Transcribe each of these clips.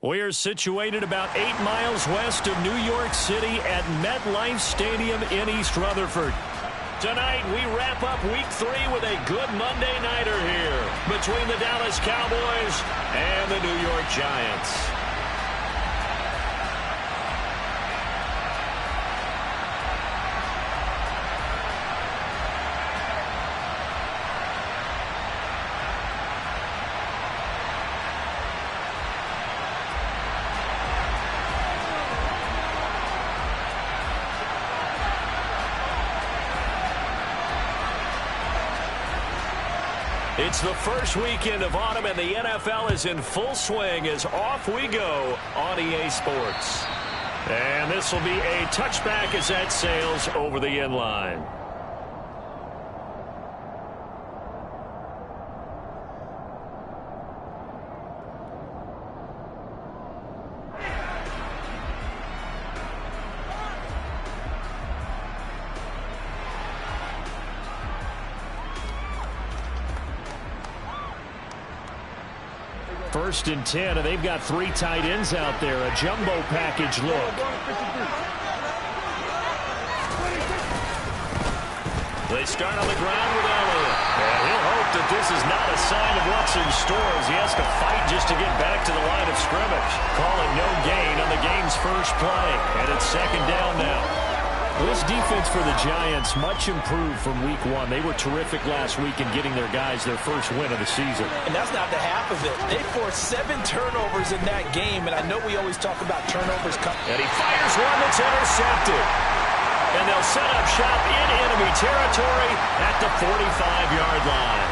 We're situated about 8 miles west of New York City at MetLife Stadium in East Rutherford. Tonight, we wrap up Week 3 with a good Monday nighter here between the Dallas Cowboys and the New York Giants. It's the first weekend of autumn, and the NFL is in full swing as off we go on EA Sports. And this will be a touchback as that sails over the end line. First and 10, and they've got 3 tight ends out there. A jumbo package look. They start on the ground with Elliott. And he'll hope that this is not a sign of what's in store as he has to fight just to get back to the line of scrimmage. Call it no gain on the game's first play. And it's second down now. This defense for the Giants much improved from Week 1. They were terrific last week in getting their guys their first win of the season. And that's not the half of it. They forced 7 turnovers in that game, and I know we always talk about turnovers. And he fires one that's intercepted. And they'll set up shop in enemy territory at the 45-yard line.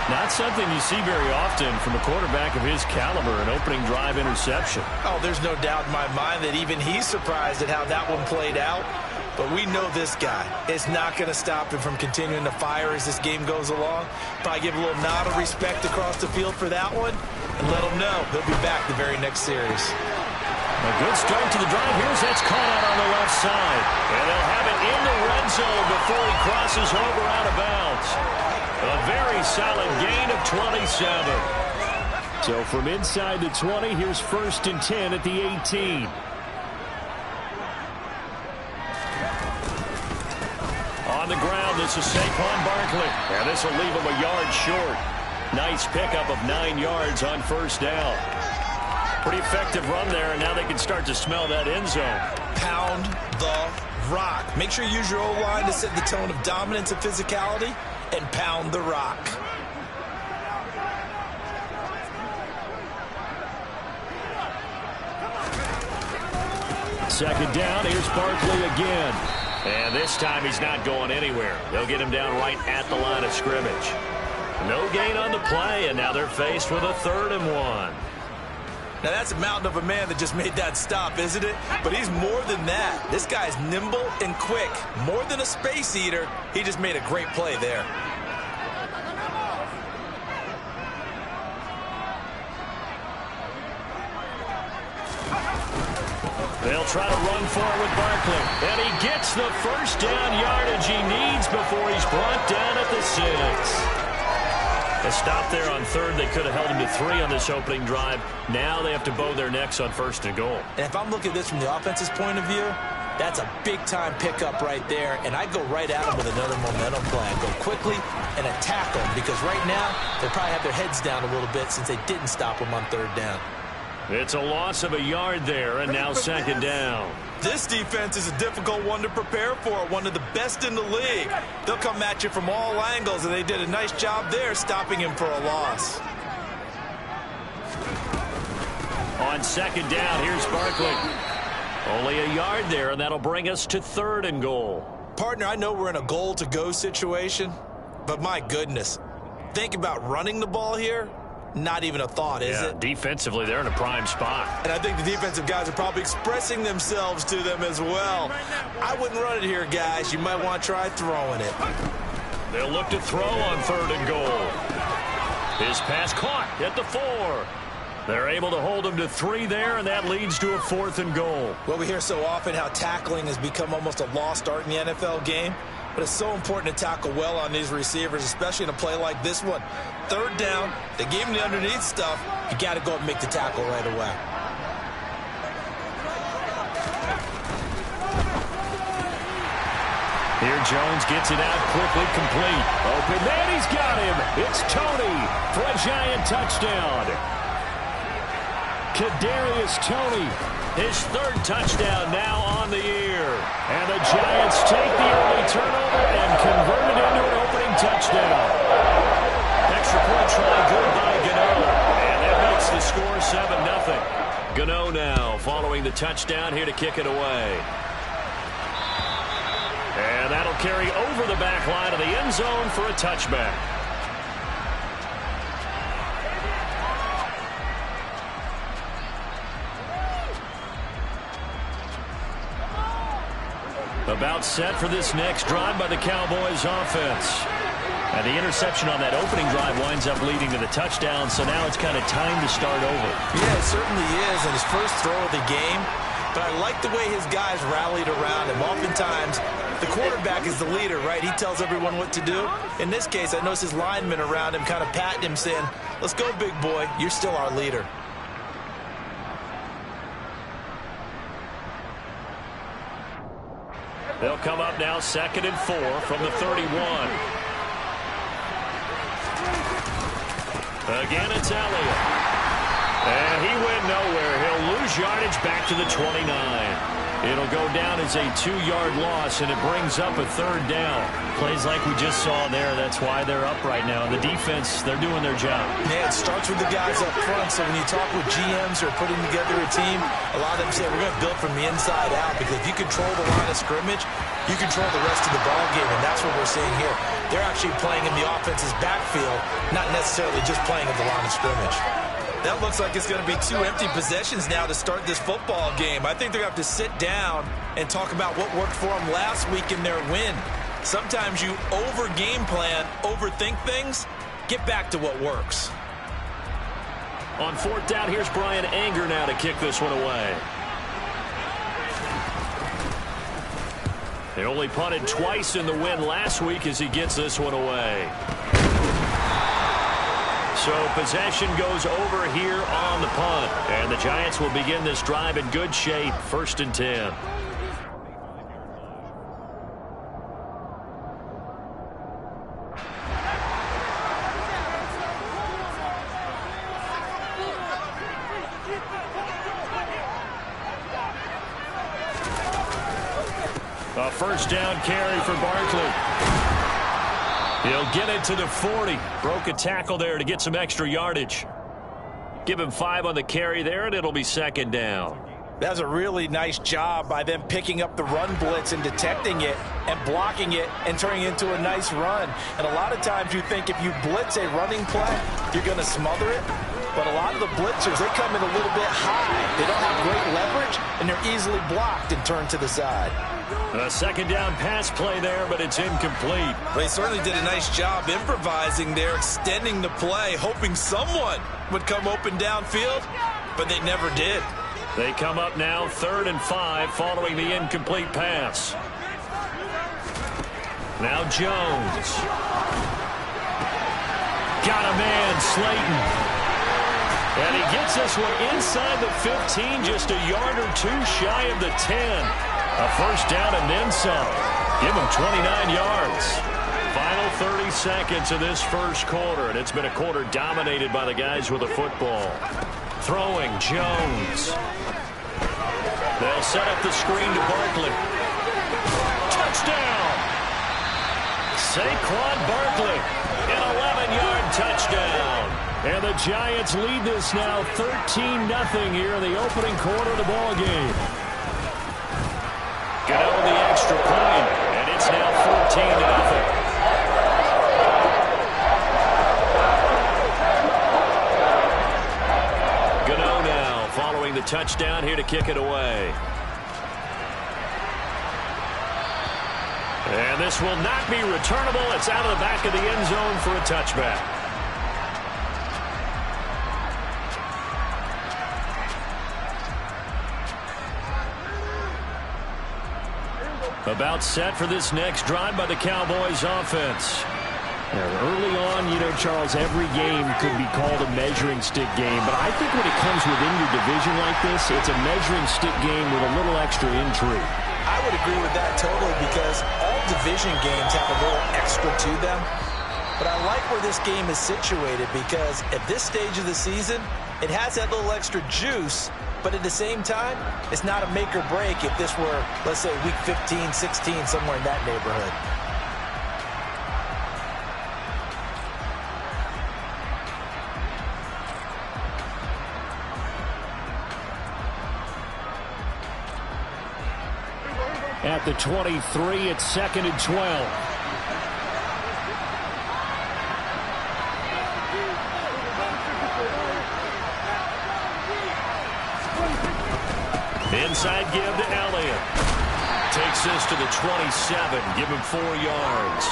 Not something you see very often from a quarterback of his caliber, an opening drive interception. Oh, there's no doubt in my mind that even he's surprised at how that one played out. But we know this guy is not going to stop him from continuing to fire as this game goes along. Probably give a little nod of respect across the field for that one and let him know he'll be back the very next series. A good start to the drive. Here's that's caught out on the left side. And they'll have it in the red zone before he crosses over out of bounds. A very solid gain of 27. So from inside the 20, here's first and 10 at the 18. On the ground, this is Saquon Barkley. And this will leave him a yard short. Nice pickup of 9 yards on first down. Pretty effective run there, and now they can start to smell that end zone. Pound the rock. Make sure you use your O-line to set the tone of dominance and physicality, and pound the rock. Second down, here's Barkley again. And this time he's not going anywhere. They'll get him down right at the line of scrimmage. No gain on the play, and now they're faced with a 3rd and 1. Now that's a mountain of a man that just made that stop, isn't it? But he's more than that. This guy's nimble and quick. More than a space eater, he just made a great play there. They'll try to run for it with Barkley. And he gets the first down yardage he needs before he's brought down at the 6. A stop there on 3rd. They could have held him to 3 on this opening drive. Now they have to bow their necks on 1st and goal. And if I'm looking at this from the offense's point of view, that's a big-time pickup right there. And I go right at him with another momentum play. I go quickly and attack them because right now they probably have their heads down a little bit since they didn't stop him on 3rd down. It's a loss of a yard there, and now second down. This defense is a difficult one to prepare for, one of the best in the league. They'll come at you from all angles, and they did a nice job there stopping him for a loss. On second down, here's Barkley. Only a yard there, and that'll bring us to 3rd and goal. Partner, I know we're in a goal-to-go situation, but my goodness, think about running the ball here. Not even a thought, is it? Defensively, they're in a prime spot. And I think the defensive guys are probably expressing themselves to them as well. I wouldn't run it here, guys. You might want to try throwing it. They'll look to throw on 3rd and goal. His pass caught at the 4. They're able to hold him to 3 there, and that leads to a 4th and goal. Well, we hear so often how tackling has become almost a lost art in the NFL game. But it's so important to tackle well on these receivers, especially in a play like this one. 3rd down, they gave him the underneath stuff. You got to go and make the tackle right away. Here Jones gets it out quickly, complete. Open man, he's got him. It's Tony for a Giant touchdown. Kadarius Toney, his third touchdown now on the year. And the Giants take the early turnover and convert it into an opening touchdown. Extra point try good by Gano. And that makes the score 7-0. Gano now following the touchdown here to kick it away. And that'll carry over the back line of the end zone for a touchback. About set for this next drive by the Cowboys offense. And the interception on that opening drive winds up leading to the touchdown, so now it's kind of time to start over. Yeah, it certainly is, and his first throw of the game. But I like the way his guys rallied around him. Oftentimes, the quarterback is the leader, right? He tells everyone what to do. In this case, I noticed his linemen around him kind of patting him, saying, let's go, big boy. You're still our leader. They'll come up now 2nd and 4 from the 31. Again, it's Elliott. And he went nowhere. He'll lose yardage back to the 29. It'll go down as a 2-yard loss, and it brings up a 3rd down. Plays like we just saw there. That's why they're up right now. And the defense, they're doing their job. Yeah, it starts with the guys up front. So when you talk with GMs who are putting together a team, a lot of them say we're going to build from the inside out, because if you control the line of scrimmage, you control the rest of the ball game, and that's what we're seeing here. They're actually playing in the offense's backfield, not necessarily just playing at the line of scrimmage. That looks like it's going to be 2 empty possessions now to start this football game. I think they're going to have to sit down and talk about what worked for them last week in their win. Sometimes you over-game plan, overthink things. Get back to what works. On 4th down, here's Brian Anger now to kick this one away. They only punted twice in the win last week as he gets this one away. So possession goes over here on the punt. And the Giants will begin this drive in good shape. 1st and 10. A 1st down carry for Barkley. He'll get it to the 40. Broke a tackle there to get some extra yardage. Give him 5 on the carry there, and it'll be 2nd down. That was a really nice job by them picking up the run blitz and detecting it and blocking it and turning it into a nice run. And a lot of times you think if you blitz a running play, you're going to smother it. But a lot of the blitzers, they come in a little bit high. They don't have great leverage, and they're easily blocked and turned to the side. A 2nd down pass play there, but it's incomplete. They certainly did a nice job improvising there, extending the play, hoping someone would come open downfield, but they never did. They come up now 3rd and 5 following the incomplete pass. Now Jones. Got a man, Slayton. And he gets this one inside the 15, just a yard or 2 shy of the 10. A 1st down and then some. Give him 29 yards. Final 30 seconds of this 1st quarter, and it's been a quarter dominated by the guys with the football. Throwing, Jones. They'll set up the screen to Barkley. Touchdown! Saquon Barkley, an 11-yard touchdown. And the Giants lead this now 13-0 here in the opening quarter of the ball game. Gano the extra point, and it's now 14-0. Gano now following the touchdown here to kick it away. And this will not be returnable. It's out of the back of the end zone for a touchback. About set for this next drive by the Cowboys offense. Early on, Charles, every game could be called a measuring stick game. But I think when it comes within your division like this, it's a measuring stick game with a little extra intrigue. I would agree with that totally, because all division games have a little extra to them. But I like where this game is situated because at this stage of the season, it has that little extra juice, but at the same time, it's not a make or break if this were, let's say, week 15, 16, somewhere in that neighborhood. At the 23, it's 2nd and 12. Inside give to Elliott. Takes this to the 27. Give him 4 yards.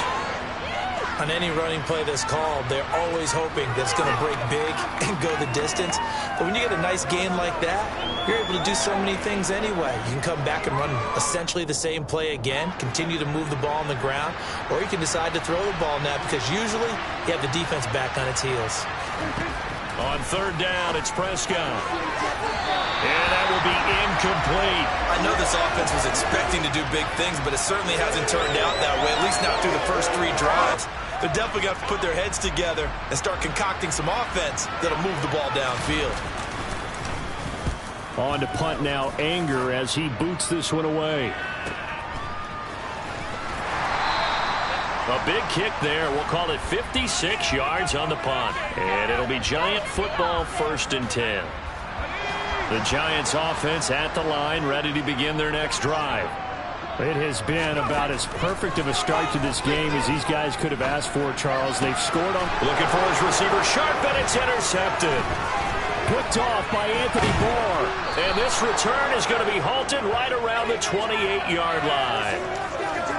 On any running play that's called, they're always hoping that it's going to break big and go the distance. But when you get a nice gain like that, you're able to do so many things anyway. You can come back and run essentially the same play again, continue to move the ball on the ground, or you can decide to throw the ball now because usually you have the defense back on its heels. On 3rd down, it's Prescott. And that will be incomplete. I know this offense was expecting to do big things, but it certainly hasn't turned out that way, at least not through the first 3 drives. They're definitely going to have to put their heads together and start concocting some offense that'll move the ball downfield. On to punt now, Anger, as he boots this one away. A big kick there. We'll call it 56 yards on the punt. And it'll be Giant football, 1st and 10. The Giants offense at the line, ready to begin their next drive. It has been about as perfect of a start to this game as these guys could have asked for, Charles. They've scored on... Looking for his receiver, sharp, and it's intercepted. Picked off by Anthony Barr. And this return is going to be halted right around the 28-yard line.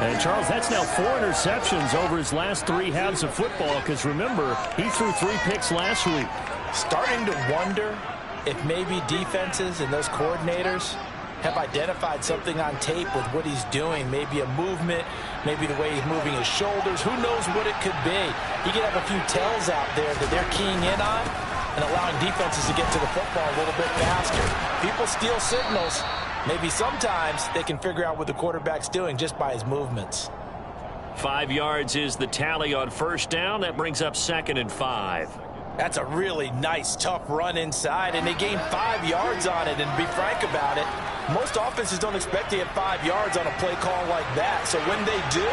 And, Charles, that's now 4 interceptions over his last 3 halves of football, because, remember, he threw 3 picks last week. Starting to wonder if maybe defenses and those coordinators have identified something on tape with what he's doing. Maybe a movement, maybe the way he's moving his shoulders. Who knows what it could be? He could have a few tells out there that they're keying in on and allowing defenses to get to the football a little bit faster. People steal signals. Maybe sometimes they can figure out what the quarterback's doing just by his movements. 5 yards is the tally on 1st down. That brings up 2nd and 5. That's a really nice, tough run inside, and they gained 5 yards on it. And to be frank about it, most offenses don't expect to get 5 yards on a play call like that. So when they do,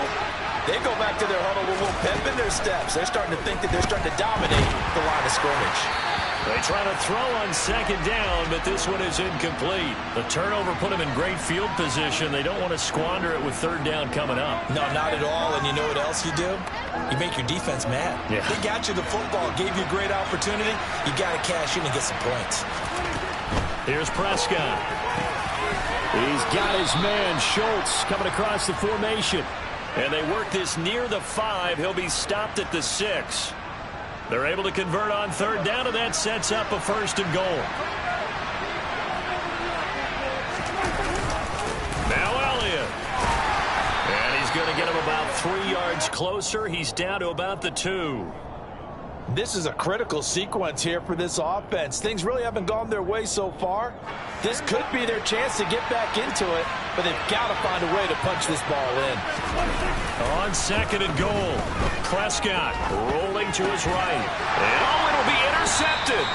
they go back to their huddle with a little pep in their steps. They're starting to think that they're starting to dominate the line of scrimmage. They try to throw on 2nd down, but this one is incomplete. The turnover put them in great field position. They don't want to squander it with 3rd down coming up. No, not at all. And you know what else you do? You make your defense mad. Yeah. They got you the football, gave you a great opportunity. You got to cash in and get some points. Here's Prescott. He's got his man, Schultz, coming across the formation. And they work this near the 5. He'll be stopped at the 6. They're able to convert on 3rd down, and that sets up a 1st and goal. Now Elliott. And he's going to get him about 3 yards closer. He's down to about the 2. This is a critical sequence here for this offense. Things really haven't gone their way so far. This could be their chance to get back into it, but they've got to find a way to punch this ball in. On 2nd and goal, Prescott rolling to his right. And it'll be intercepted.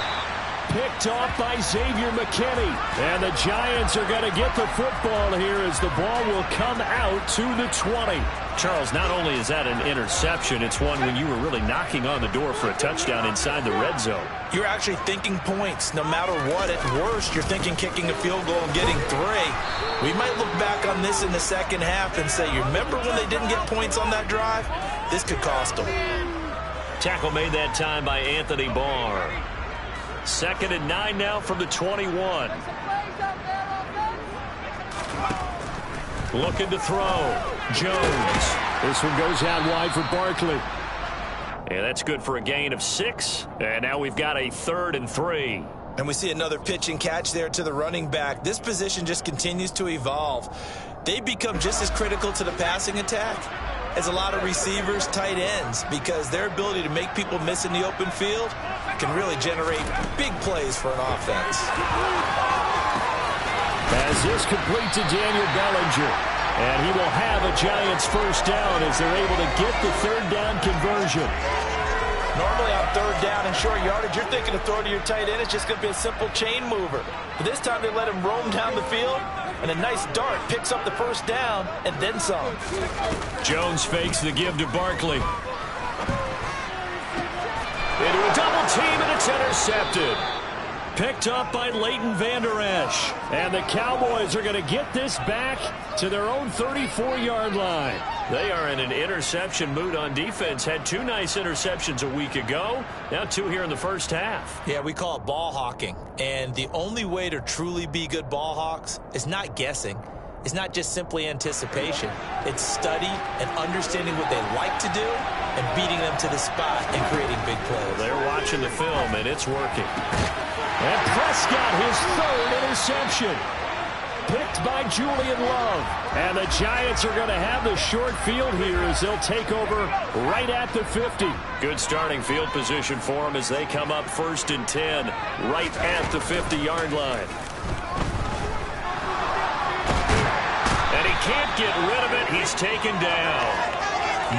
Picked off by Xavier McKinney. And the Giants are going to get the football here as the ball will come out to the 20. Charles, not only is that an interception, it's one when you were really knocking on the door for a touchdown inside the red zone. You're actually thinking points no matter what. At worst, you're thinking kicking a field goal and getting 3. We might look back on this in the 2nd half and say, you remember when they didn't get points on that drive? This could cost them. Tackle made that time by Anthony Barr. 2nd and 9 now from the 21. Looking to throw. Jones. This one goes out wide for Barkley. And that's good for a gain of 6. And now we've got a 3rd and 3. And we see another pitch and catch there to the running back. This position just continues to evolve. They become just as critical to the passing attack as a lot of receivers, tight ends, because their ability to make people miss in the open field can really generate big plays for an offense. As this complete to Daniel Bellinger. And he will have a Giants first down as they're able to get the third down conversion. Normally on third down and short yardage, you're thinking of throw to your tight end. It's just going to be a simple chain mover. But this time they let him roam down the field, and a nice dart picks up the first down and then some. Jones fakes the give to Barkley. Into a double team, and it's intercepted. Picked up by Leighton Vander Esch. And the Cowboys are going to get this back to their own 34-yard line. They are in an interception mood on defense. Had 2 nice interceptions a week ago. Now 2 here in the first half. Yeah, we call it ball hawking. And the only way to truly be good ball hawks is not guessing. It's not just simply anticipation. It's study and understanding what they like to do and beating them to the spot and creating big plays. They're watching the film, and it's working. And Prescott, his third interception. Picked by Julian Love. And the Giants are going to have the short field here as they'll take over right at the 50. Good starting field position for them as they come up 1st and 10 right at the 50-yard line. And he can't get rid of it. He's taken down.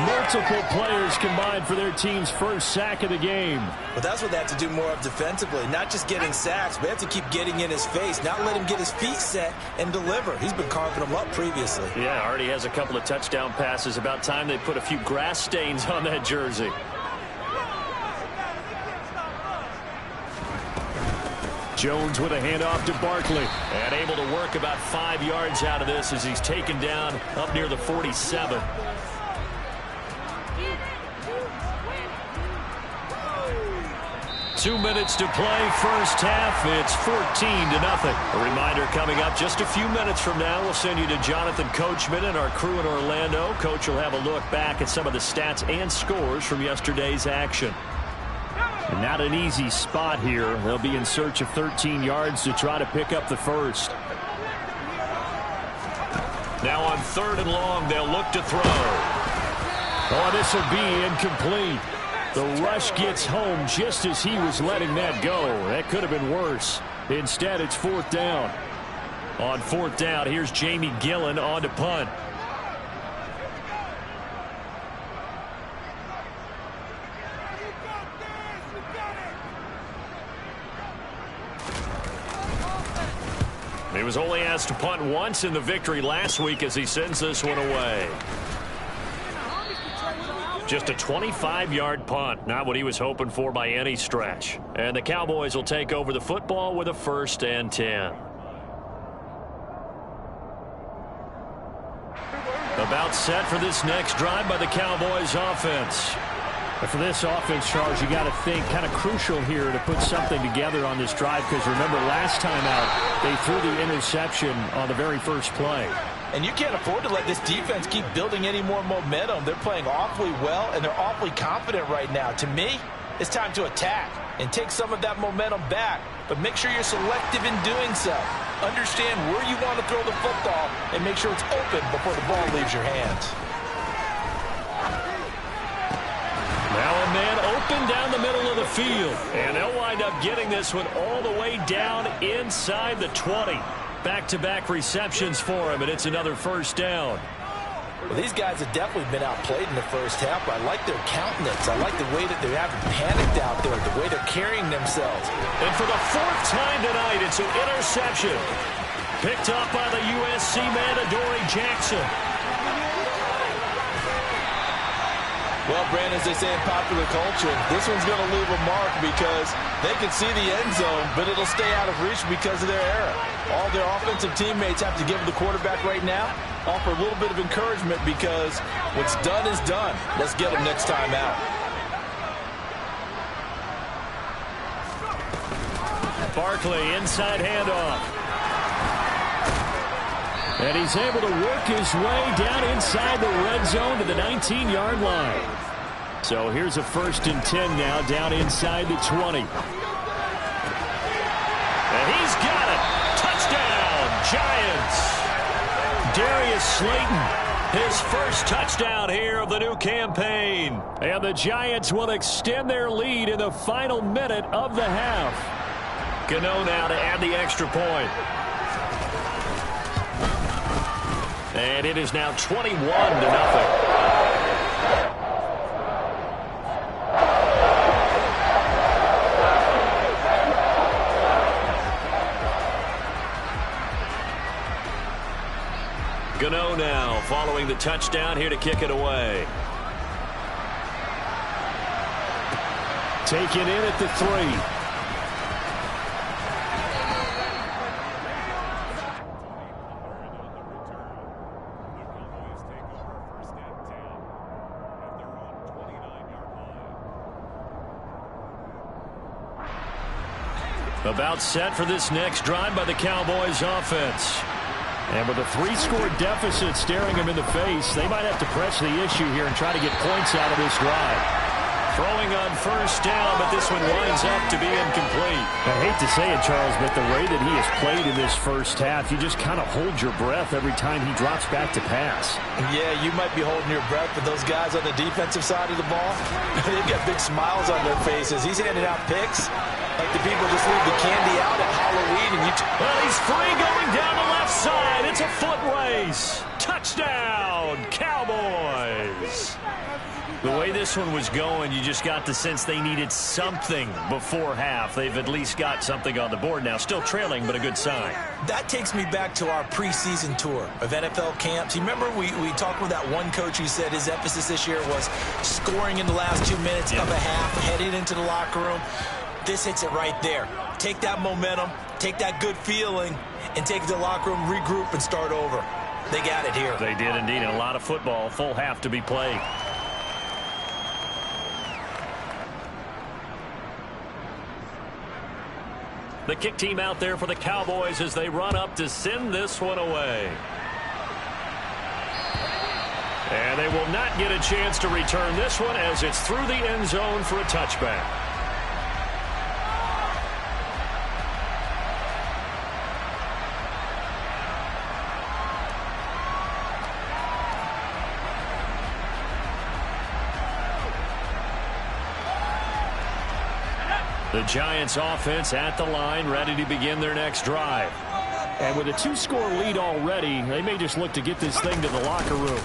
Multiple players combined for their team's first sack of the game. But that's what they have to do more of defensively. Not just getting sacks, but they have to keep getting in his face. Not let him get his feet set and deliver. He's been carving them up previously. Yeah, already has a couple of touchdown passes. About time they put a few grass stains on that jersey. Jones with a handoff to Barkley. And able to work about 5 yards out of this as he's taken down up near the 47. 2 minutes to play, first half. It's 14-0. A reminder coming up just a few minutes from now. We'll send you to Jonathan Coachman and our crew in Orlando. Coach will have a look back at some of the stats and scores from yesterday's action. And not an easy spot here. They'll be in search of 13 yards to try to pick up the first. Now on 3rd and long, they'll look to throw. Oh, this will be incomplete. The rush gets home just as he was letting that go. That could have been worse. Instead, it's 4th down. On 4th down, here's Jamie Gillen on to punt. He was only asked to punt once in the victory last week as he sends this one away. Just a 25-yard punt, not what he was hoping for by any stretch. And the Cowboys will take over the football with a 1st and 10. About set for this next drive by the Cowboys offense. But for this offense, Charles, you got to think kind of crucial here to put something together on this drive because remember last time out they threw the interception on the very first play. And you can't afford to let this defense keep building any more momentum. They're playing awfully well, and they're awfully confident right now. To me, it's time to attack and take some of that momentum back. But make sure you're selective in doing so. Understand where you want to throw the football and make sure it's open before the ball leaves your hands. Now a man open down the middle of the field. And they'll wind up getting this one all the way down inside the 20. Back-to-back receptions for him, and it's another first down. Well, these guys have definitely been outplayed in the first half. I like their countenance. I like the way that they haven't panicked out there, the way they're carrying themselves. And for the 4th time tonight, it's an interception. Picked up by the USC man, Adoree Jackson. Well, Brandon, as they say in popular culture, this one's going to leave a mark because they can see the end zone, but it'll stay out of reach because of their error. All their offensive teammates have to give the quarterback right now, offer a little bit of encouragement because what's done is done. Let's get them next time out. Barkley, inside handoff. And he's able to work his way down inside the red zone to the 19-yard line. So here's a 1st and 10 now down inside the 20. And he's got it. Touchdown, Giants. Darius Slayton, his first touchdown here of the new campaign. And the Giants will extend their lead in the final minute of the half. Gano now to add the extra point. And And it is now 21-0. Gano now following the touchdown here to kick it away. Taken in at the 3. About set for this next drive by the Cowboys offense. And with a 3-score deficit staring them in the face, they might have to press the issue here and try to get points out of this drive. Throwing on first down, but this one winds up to be incomplete. I hate to say it, Charles, but the way that he has played in this first half, you just kind of hold your breath every time he drops back to pass. Yeah, you might be holding your breath, but those guys on the defensive side of the ball, they've got big smiles on their faces. He's handing out picks like the people just leave the candy out at Halloween. And well, he's free going down the left side. It's a foot race. Touchdown, Cowboys. The way this one was going, you just got the sense they needed something before half. They've at least got something on the board now. Still trailing, but a good sign. That takes me back to our preseason tour of NFL camps. You remember we talked with that one coach who said his emphasis this year was scoring in the last 2 minutes of a half, heading into the locker room. This hits it right there. Take that momentum, take that good feeling, and take it to the locker room, regroup, and start over. They got it here. They did indeed. And a lot of football, full half to be played. The kick team out there for the Cowboys as they run up to send this one away. And they will not get a chance to return this one as it's through the end zone for a touchback. The Giants offense at the line, ready to begin their next drive. And with a 2-score lead already, they may just look to get this thing to the locker room.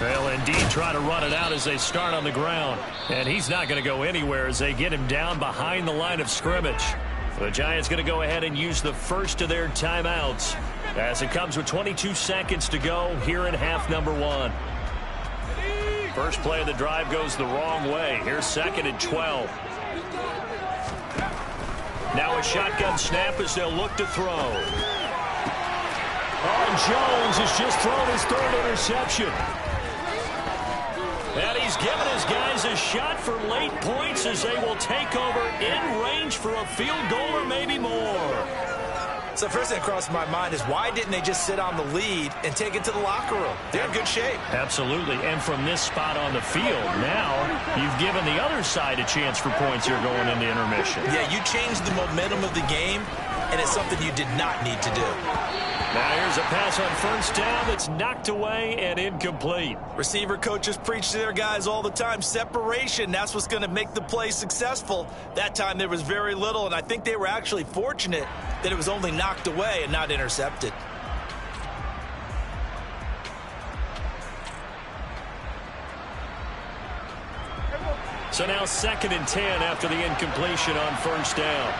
They'll indeed try to run it out as they start on the ground. And he's not going to go anywhere as they get him down behind the line of scrimmage. The Giants going to go ahead and use the first of their timeouts as it comes with 22 seconds to go here in half number 1. First play of the drive goes the wrong way. Here's 2nd and 12. Now a shotgun snap as they'll look to throw. Oh, Jones has just thrown his 3rd interception. And he's given his guys a shot for late points as they will take over in range for a field goal or maybe more. So the first thing that crossed my mind is why didn't they just sit on the lead and take it to the locker room? They're in good shape. Absolutely. And from this spot on the field, now you've given the other side a chance for points here going into intermission. Yeah, you changed the momentum of the game, and it's something you did not need to do. Now here's a pass on first down that's knocked away and incomplete. Receiver coaches preach to their guys all the time. Separation, that's what's going to make the play successful. That time there was very little, and I think they were actually fortunate that it was only knocked away and not intercepted. So now 2nd and 10 after the incompletion on first down.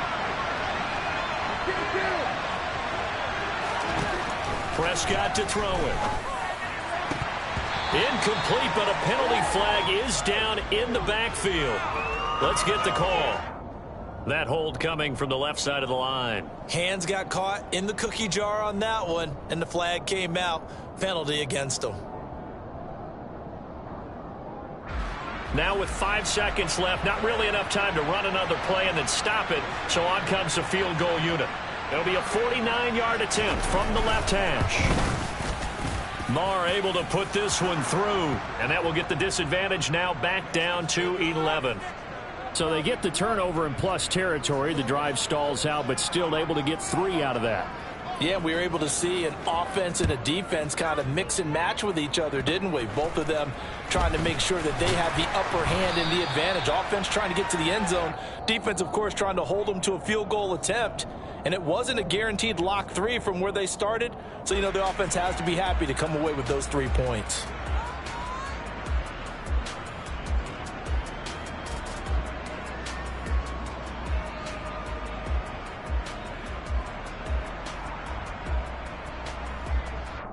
Prescott to throw it. Incomplete, but a penalty flag is down in the backfield. Let's get the call. That hold coming from the left side of the line. Hands got caught in the cookie jar on that one, and the flag came out. Penalty against them. Now with 5 seconds left, not really enough time to run another play and then stop it. So on comes the field goal unit. It'll be a 49-yard attempt from the left hash. Marr able to put this one through, and that will get the disadvantage now back down to 11. So they get the turnover in plus territory. The drive stalls out, but still able to get 3 out of that. Yeah, we were able to see an offense and a defense kind of mix and match with each other, didn't we? Both of them trying to make sure that they have the upper hand and the advantage. Offense trying to get to the end zone. Defense, of course, trying to hold them to a field goal attempt. And it wasn't a guaranteed lock 3 from where they started. So, you know, the offense has to be happy to come away with those 3 points.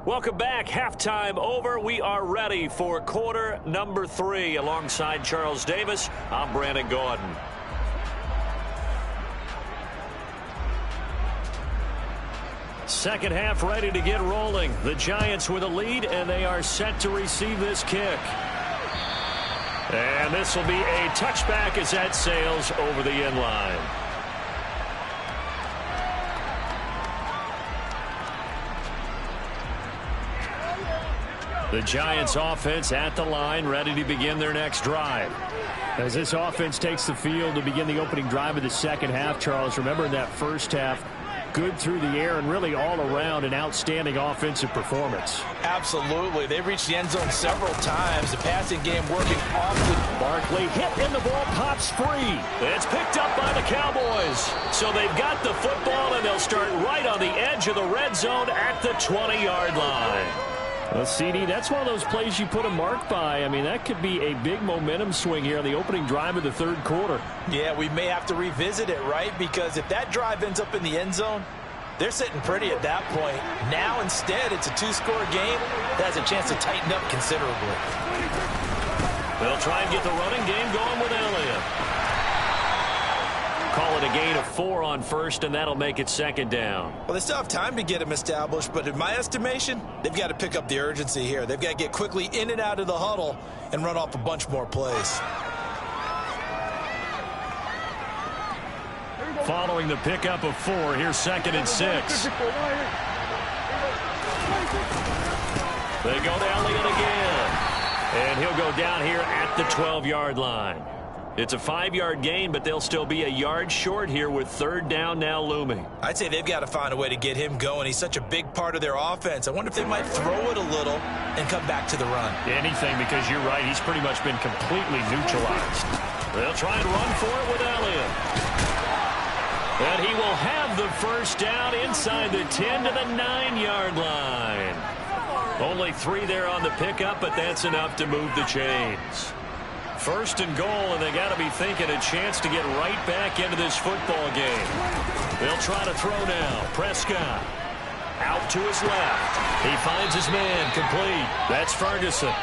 Welcome back. Halftime over. We are ready for quarter number 3. Alongside Charles Davis, I'm Brandon Gordon. Second half ready to get rolling. The Giants with a lead, and they are set to receive this kick. And this will be a touchback as that sails over the end line. The Giants offense at the line, ready to begin their next drive. As this offense takes the field to begin the opening drive of the second half, Charles, remember in that first half, good through the air and really all around an outstanding offensive performance. Absolutely. They reached the end zone several times. The passing game working often. Barkley hit and the ball pops free. It's picked up by the Cowboys. So they've got the football and they'll start right on the edge of the red zone at the 20-yard line. Well, CD, that's one of those plays you put a mark by. I mean, that could be a big momentum swing here on the opening drive of the third quarter. Yeah, we may have to revisit it, right? Because if that drive ends up in the end zone, they're sitting pretty at that point. Now, instead, it's a 2-score game that has a chance to tighten up considerably. They'll try and get the running game going with Elliott. Call it a gain of 4 on first, and that'll make it second down. Well, they still have time to get him established, but in my estimation, they've got to pick up the urgency here. They've got to get quickly in and out of the huddle and run off a bunch more plays. Following the pickup of 4, here's 2nd and 6. They go to Elliott again. And he'll go down here at the 12-yard line. It's a 5-yard gain, but they'll still be a yard short here with third down now looming. I'd say they've got to find a way to get him going. He's such a big part of their offense. I wonder if they might throw it a little and come back to the run. Anything, because you're right. He's pretty much been completely neutralized. They'll try and run for it with Elliott. And he will have the first down inside the 10 to the 9-yard line. Only 3 there on the pickup, but that's enough to move the chains. First and goal, and they got to be thinking a chance to get right back into this football game. They'll try to throw now. Prescott out to his left. He finds his man complete. That's Ferguson.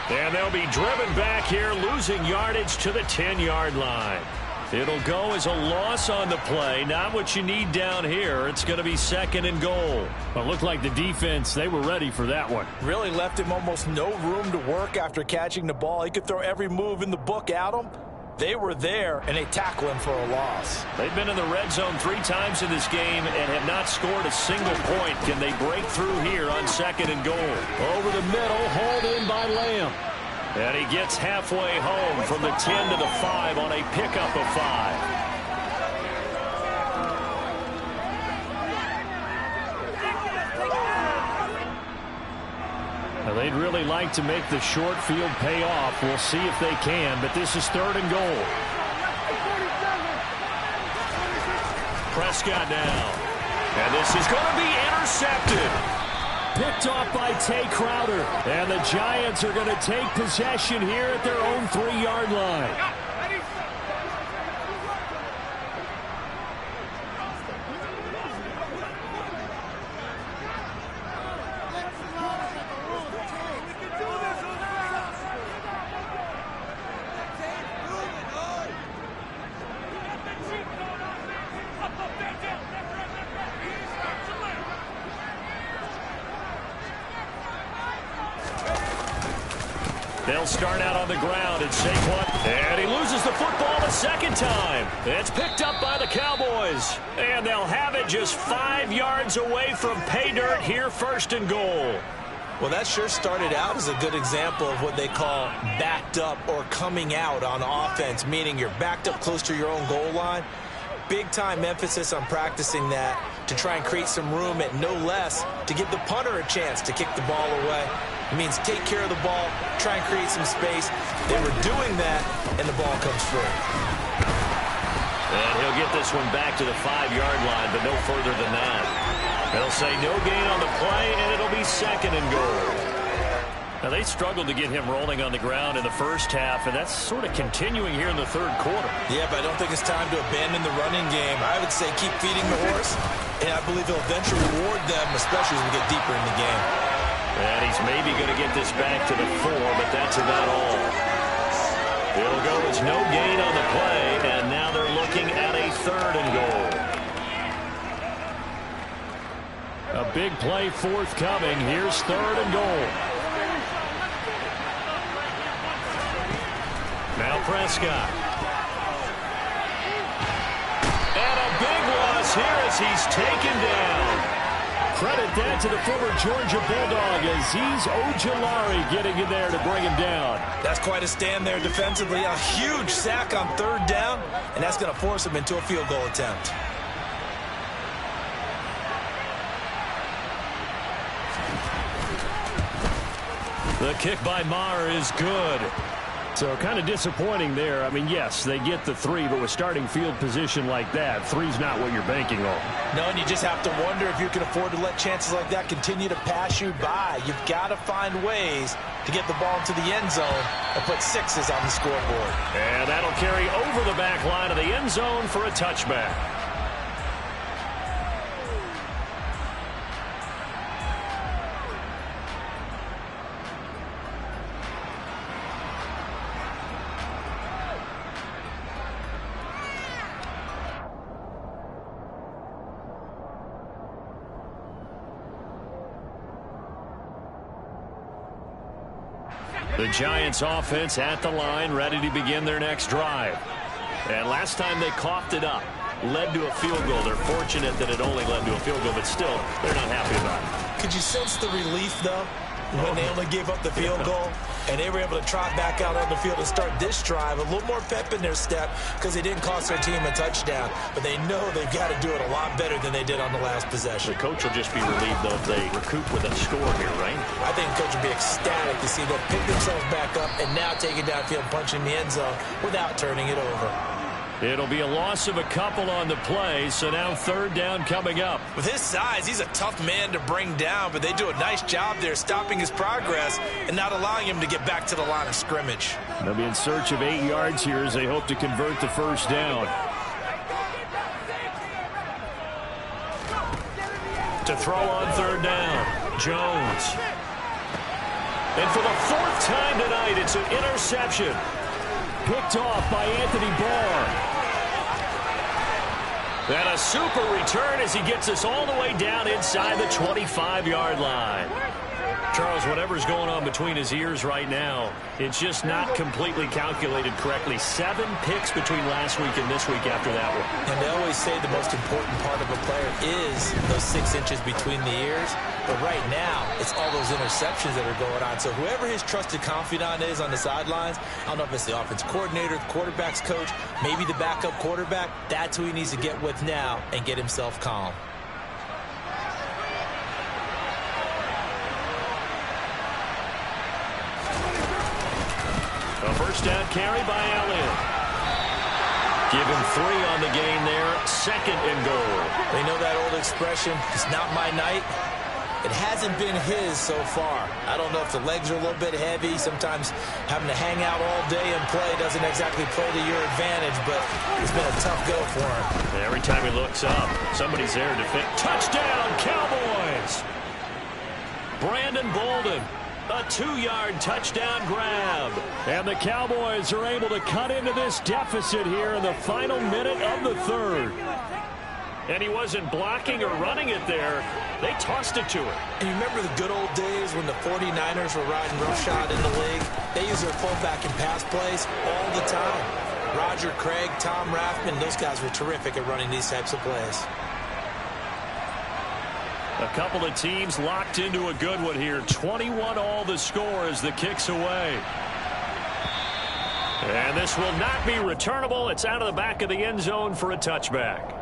And they'll be driven back here, losing yardage to the 10-yard line. It'll go as a loss on the play. Not what you need down here. It's going to be second and goal. Well, it looked like the defense, they were ready for that one. Really left him almost no room to work after catching the ball. He could throw every move in the book at him. They were there, and they tackle him for a loss. They've been in the red zone 3 times in this game and have not scored a single point. Can they break through here on second and goal? Over the middle, hauled in by Lamb. And he gets halfway home from the 10 to the 5 on a pickup of 5. Now they'd really like to make the short field pay off. We'll see if they can, but this is third and goal. Prescott now. And this is going to be intercepted. Picked off by Tay Crowder. And the Giants are going to take possession here at their own 3-yard line. They'll start out on the ground and Saquon. And he loses the football a second time. It's picked up by the Cowboys. And they'll have it just 5 yards away from pay dirt here, first and goal. Well, that sure started out as a good example of what they call backed up or coming out on offense, meaning you're backed up close to your own goal line. Big time emphasis on practicing that to try and create some room at no less to give the punter a chance to kick the ball away. It means take care of the ball, try and create some space. They were doing that, and the ball comes through. And he'll get this one back to the 5-yard line, but no further than that. They'll say no gain on the play, and it'll be 2nd and goal. Now, they struggled to get him rolling on the ground in the first half, and that's sort of continuing here in the 3rd quarter. Yeah, but I don't think it's time to abandon the running game. I would say keep feeding the horse, and I believe he'll eventually reward them, especially as we get deeper in the game. And he's maybe going to get this back to the 4, but that's about all. It'll go as no gain on the play, and now they're looking at a 3rd and goal. A big play forthcoming. Here's 3rd and goal. Now Prescott. And a big loss here as he's taken down. Credit that to the former Georgia Bulldog, Azeez Ojulari getting in there to bring him down. That's quite a stand there defensively. A huge sack on 3rd down, and that's going to force him into a field goal attempt. The kick by Maher is good. So kind of disappointing there. I mean, yes, they get the 3, but with starting field position like that, 3's not what you're banking on. No, and you just have to wonder if you can afford to let chances like that continue to pass you by. You've got to find ways to get the ball into the end zone and put 6s on the scoreboard. And that'll carry over the back line of the end zone for a touchback. The Giants offense at the line, ready to begin their next drive. And last time they coughed it up, led to a field goal. They're fortunate that it only led to a field goal, but still, they're not happy about it. Could you sense the relief, though, when they only gave up the field goal and they were able to trot back out on the field and start this drive? A little more pep in their step because they didn't cost their team a touchdown, but they know they've got to do it a lot better than they did on the last possession. The coach will just be relieved, though, if they recoup with a score here, right? I think the coach will be ecstatic to see them pick themselves back up and now take it downfield, punching the end zone without turning it over. It'll be a loss of a couple on the play, so now 3rd down coming up. With his size, he's a tough man to bring down, but they do a nice job there stopping his progress and not allowing him to get back to the line of scrimmage. They'll be in search of 8 yards here as they hope to convert the 1st down. To throw on 3rd down, Jones. And for the 4th time tonight, it's an interception. Picked off by Anthony Barr. And a super return as he gets us all the way down inside the 25-yard line. Charles, whatever's going on between his ears right now, it's just not completely calculated correctly. 7 picks between last week and this week after that one. And they always say the most important part of a player is those 6 inches between the ears. But right now, it's all those interceptions that are going on. So whoever his trusted confidant is on the sidelines, I don't know if it's the offense coordinator, the quarterback's coach, maybe the backup quarterback, that's who he needs to get with now and get himself calm. A 1st down carry by Allen. Give him 3 on the gain there. 2nd and goal. They know that old expression, it's not my night. It hasn't been his so far. I don't know if the legs are a little bit heavy. Sometimes having to hang out all day and play doesn't exactly play to your advantage, but it's been a tough go for him. Every time he looks up, somebody's there to defend. Touchdown, Cowboys! Brandon Bolden. A 2-yard touchdown grab. And the Cowboys are able to cut into this deficit here in the final minute of the 3rd. And he wasn't blocking or running it there. They tossed it to him. And you remember the good old days when the 49ers were riding roughshod in the league? They used their fullback in pass plays all the time. Roger Craig, Tom Rathman, those guys were terrific at running these types of plays. A couple of teams locked into a good one here. 21-all the score as the kick's away. And this will not be returnable. It's out of the back of the end zone for a touchback.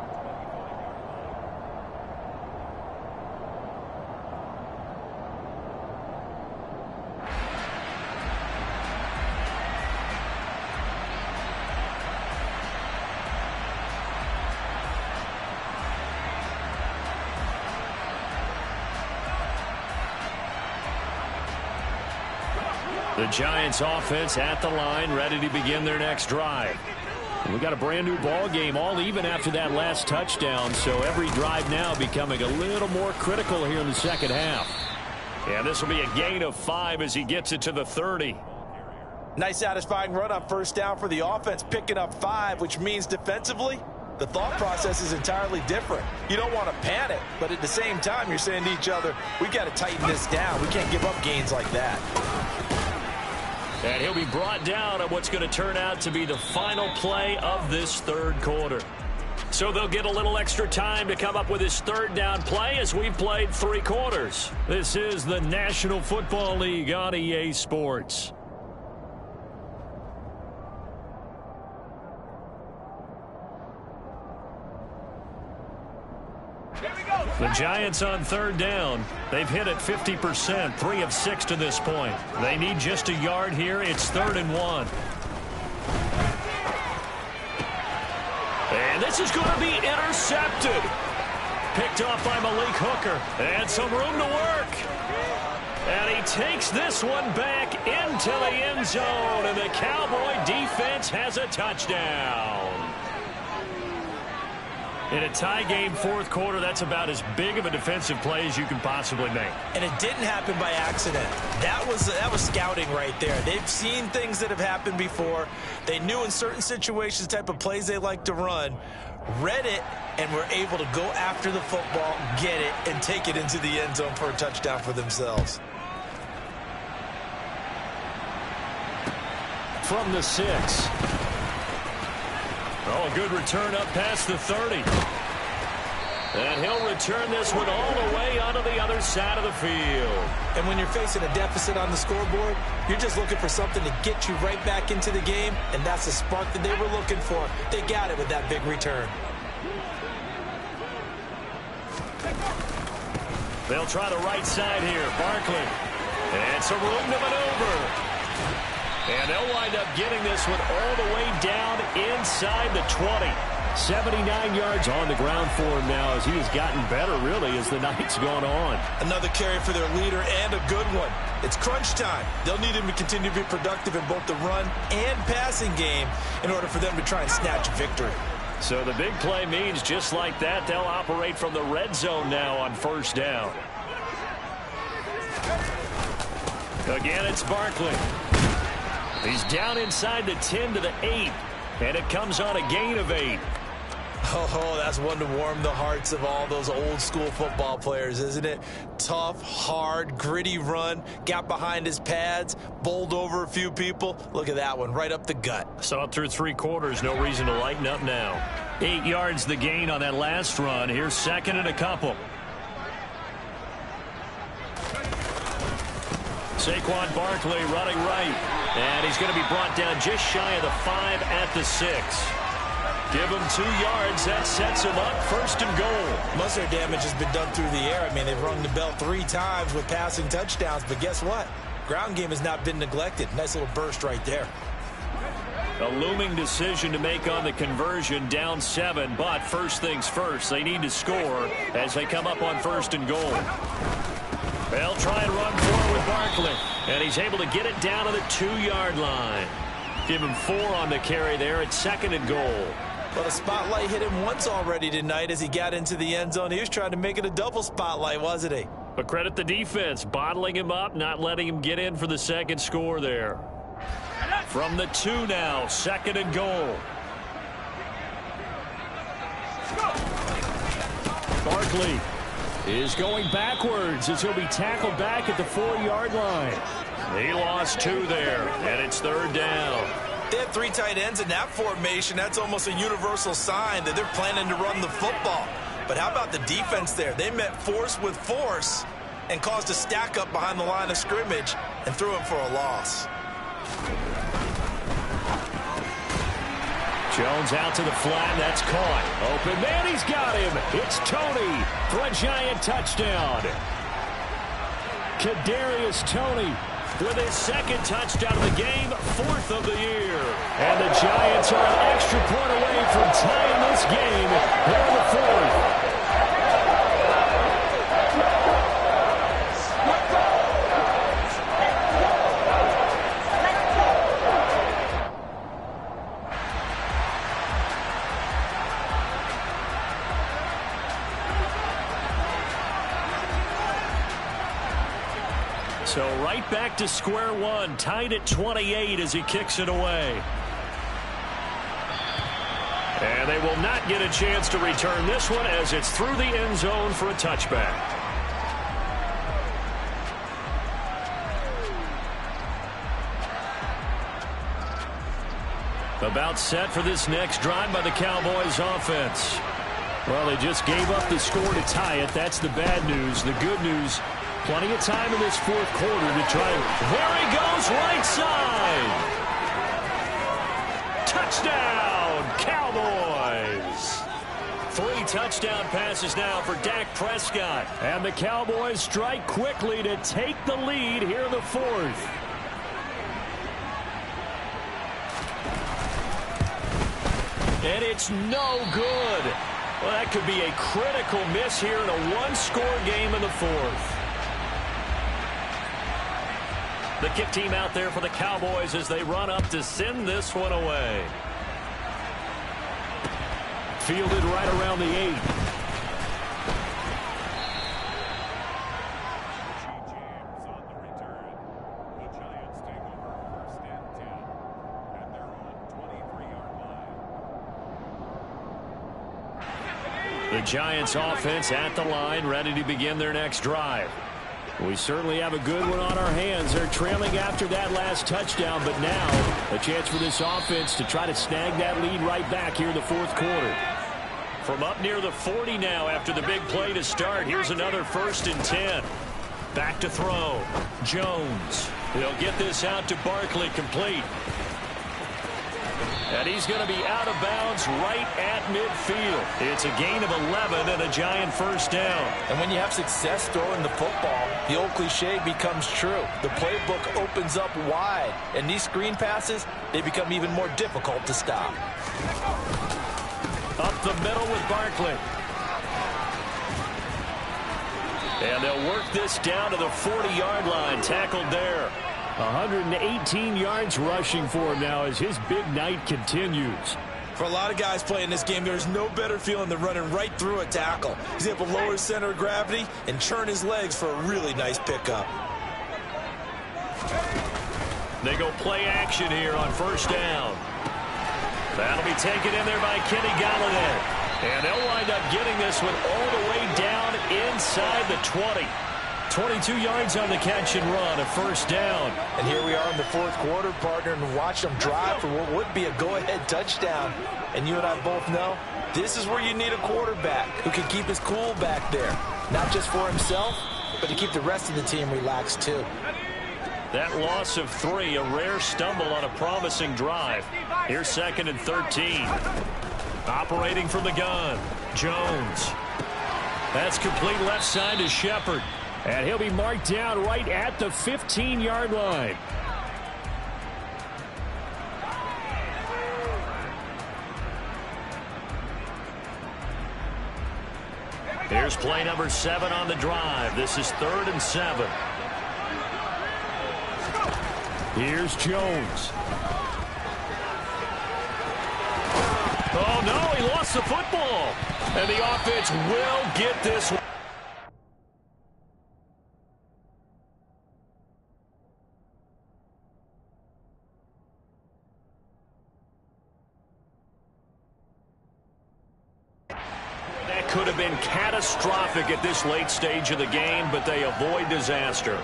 The Giants offense at the line, ready to begin their next drive. We got a brand new ball game, all even after that last touchdown, so every drive now becoming a little more critical here in the second half. And this will be a gain of 5 as he gets it to the 30. Nice satisfying run on first down for the offense, picking up 5, which means defensively, the thought process is entirely different. You don't want to panic, but at the same time, you're saying to each other, we've got to tighten this down. We can't give up gains like that. And he'll be brought down on what's going to turn out to be the final play of this third quarter. So they'll get a little extra time to come up with his third down play as we've played 3 quarters. This is the National Football League on EA Sports. The Giants on third down. They've hit it 50%, 3 of 6 to this point. They need just a yard here. It's 3rd and 1. And this is going to be intercepted. Picked off by Malik Hooker. And some room to work. And he takes this one back into the end zone. And the Cowboy defense has a touchdown. In a tie game, 4th quarter, that's about as big of a defensive play as you can possibly make. And it didn't happen by accident. That was scouting right there. They've seen things that have happened before. They knew in certain situations the type of plays they like to run, read it, and were able to go after the football, get it, and take it into the end zone for a touchdown for themselves. From the 6. Oh, a good return up past the 30. And he'll return this one all the way onto the other side of the field. And when you're facing a deficit on the scoreboard, you're just looking for something to get you right back into the game, and that's the spark that they were looking for. They got it with that big return. They'll try the right side here. Barkley. And some room to maneuver. And they'll wind up getting this one all the way down inside the 20. 79 yards on the ground for him now as he has gotten better, really, as the night's gone on. Another carry for their leader and a good one. It's crunch time. They'll need him to continue to be productive in both the run and passing game in order for them to try and snatch victory. So the big play means just like that, they'll operate from the red zone now on first down. Again, it's Barkley. He's down inside the 10 to the 8, and it comes on a gain of 8. Oh, that's one to warm the hearts of all those old school football players, isn't it? Tough, hard, gritty run, got behind his pads, bowled over a few people. Look at that one, right up the gut. Saw it through 3 quarters, no reason to lighten up now. 8 yards the gain on that last run. Here's 2nd and a couple. Saquon Barkley running right. And he's going to be brought down just shy of the 5 at the 6. Give him 2 yards. That sets him up 1st and goal. Most of their damage has been done through the air. I mean, they've rung the bell 3 times with passing touchdowns. But guess what? Ground game has not been neglected. Nice little burst right there. A looming decision to make on the conversion, down 7. But first things first, they need to score as they come up on 1st and goal. They'll try and run forward with Barkley. And he's able to get it down to the 2-yard line. Give him 4 on the carry there at 2nd and goal. Well, the spotlight hit him once already tonight as he got into the end zone. He was trying to make it a double spotlight, wasn't he? But credit the defense, bottling him up, not letting him get in for the 2nd score there. From the 2 now, 2nd and goal. Barkley is going backwards as he'll be tackled back at the 4-yard line. He lost 2 there, and it's 3rd down. They have 3 tight ends in that formation. That's almost a universal sign that they're planning to run the football. But how about the defense there? They met force with force and caused a stack up behind the line of scrimmage and threw him for a loss. Jones out to the flat. That's caught. Open man, he's got him. It's Toney for a Giant touchdown. Kadarius Toney with his 2nd touchdown of the game, 4th of the year. And the Giants are an extra point away from tying this game here in the 4th. So right back to square one, tied at 28 as he kicks it away. And they will not get a chance to return this one as it's through the end zone for a touchback. About set for this next drive by the Cowboys offense. Well, they just gave up the score to tie it. That's the bad news. The good news, plenty of time in this fourth quarter to try. There he goes, right side. Touchdown, Cowboys. 3 touchdown passes now for Dak Prescott. And the Cowboys strike quickly to take the lead here in the fourth. And it's no good. Well, that could be a critical miss here in a one-score game in the fourth. The kick team out there for the Cowboys as they run up to send this one away. Fielded right around the 8. The Giants offense at the line, ready to begin their next drive. We certainly have a good one on our hands. They're trailing after that last touchdown, but now a chance for this offense to try to snag that lead right back here in the fourth quarter. From up near the 40 now after the big play to start, here's another 1st and 10. Back to throw. Jones. He'll get this out to Barkley, complete. And he's going to be out of bounds right at midfield. It's a gain of 11 and a Giant first down. And when you have success throwing the football, the old cliche becomes true. The playbook opens up wide, and these screen passes, they become even more difficult to stop. Up the middle with Barkley. And they'll work this down to the 40-yard line, tackled there. 118 yards rushing for him now as his big night continues. For a lot of guys playing this game, there's no better feeling than running right through a tackle. He's able to lower his center of gravity and churn his legs for a really nice pickup. They go play action here on first down. That'll be taken in there by Kenny Galladay. And they'll wind up getting this one all the way down inside the 20. 22 yards on the catch and run, a first down. And here we are in the fourth quarter, partner, and watch them drive for what would be a go-ahead touchdown. And you and I both know this is where you need a quarterback who can keep his cool back there. Not just for himself, but to keep the rest of the team relaxed too. That loss of 3, a rare stumble on a promising drive. Here's 2nd and 13. Operating from the gun, Jones. That's complete left side to Shepard. And he'll be marked down right at the 15-yard line. Here's play number 7 on the drive. This is 3rd and 7. Here's Jones. Oh, no, he lost the football. And the offense will get this one. That could have been catastrophic at this late stage of the game, but they avoid disaster.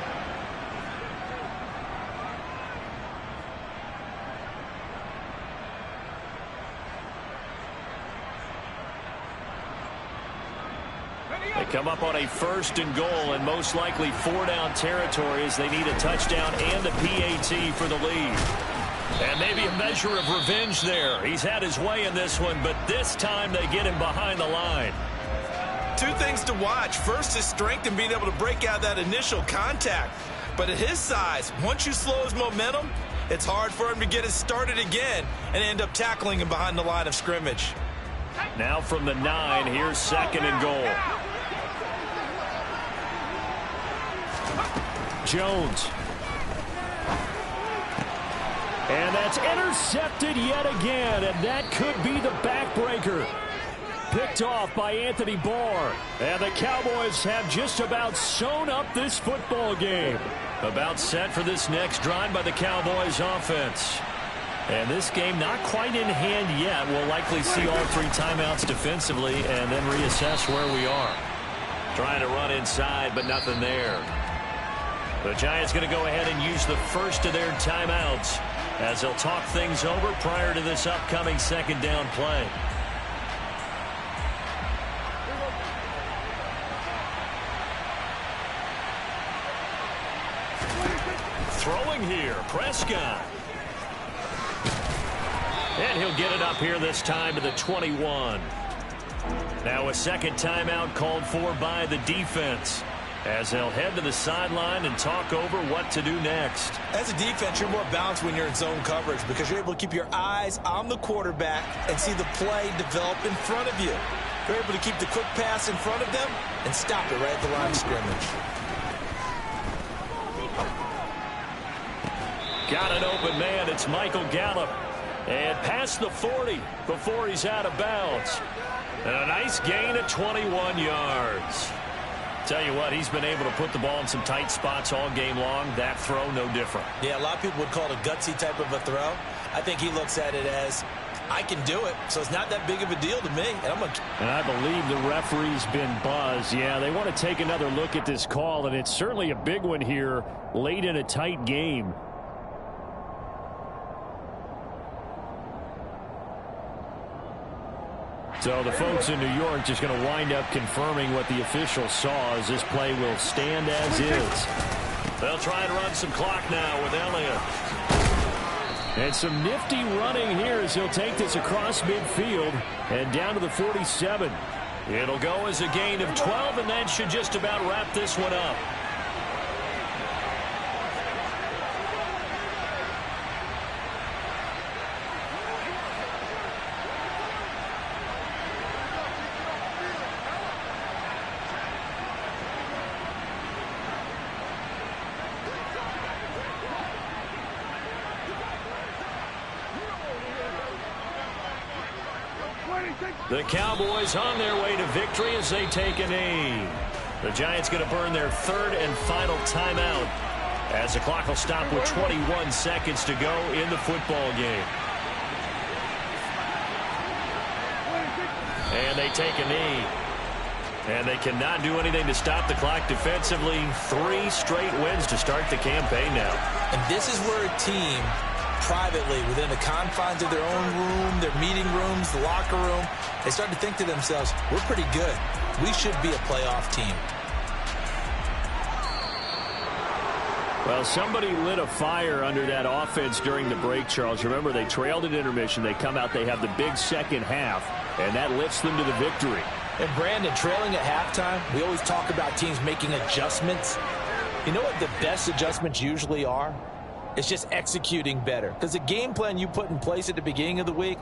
They come up on a 1st and goal and most likely 4-down territory as they need a touchdown and a PAT for the lead. And maybe a measure of revenge there. He's had his way in this one, but this time they get him behind the line. 2 things to watch. First, his strength and being able to break out that initial contact. But at his size, once you slow his momentum, it's hard for him to get it started again and end up tackling him behind the line of scrimmage. Now from the 9, here's 2nd and goal. Jones. And that's intercepted yet again, and that could be the backbreaker. picked off by Anthony Barr. And the Cowboys have just about sewn up this football game. About set for this next drive by the Cowboys offense. And this game not quite in hand yet. We'll likely see all 3 timeouts defensively and then reassess where we are. Trying to run inside, but nothing there. The Giants going to go ahead and use the first of their timeouts as they'll talk things over prior to this upcoming second down play. Throwing here, Prescott. And he'll get it up here this time to the 21. Now a second timeout called for by the defense as they'll head to the sideline and talk over what to do next. As a defense, you're more balanced when you're in zone coverage because you're able to keep your eyes on the quarterback and see the play develop in front of you. You're able to keep the quick pass in front of them and stop it right at the line of scrimmage. Got an open man. It's Michael Gallup. And past the 40 before he's out of bounds. And a nice gain of 21 yards. Tell you what, he's been able to put the ball in some tight spots all game long. That throw, no different. Yeah, a lot of people would call it a gutsy type of a throw. I think he looks at it as, I can do it, so it's not that big of a deal to me. And I believe the referee's been buzzed. Yeah, they want to take another look at this call, and it's certainly a big one here late in a tight game. So the folks in New York just going to wind up confirming what the official saw as this play will stand as is. They'll try and run some clock now with Elliott. And some nifty running here as he'll take this across midfield and down to the 47. It'll go as a gain of 12, and that should just about wrap this one up. The Cowboys on their way to victory as they take a knee. The Giants going to burn their 3rd and final timeout as the clock will stop with 21 seconds to go in the football game. And they take a knee. And they cannot do anything to stop the clock defensively. 3 straight wins to start the campaign now. And this is where a team privately, within the confines of their own room, their meeting rooms, the locker room, they start to think to themselves, we're pretty good. We should be a playoff team. Well, somebody lit a fire under that offense during the break, Charles. Remember, they trailed at intermission. They come out, they have the big second half, and that lifts them to the victory. And Brandon, trailing at halftime, we always talk about teams making adjustments. You know what the best adjustments usually are? It's just executing better. Because the game plan you put in place at the beginning of the week,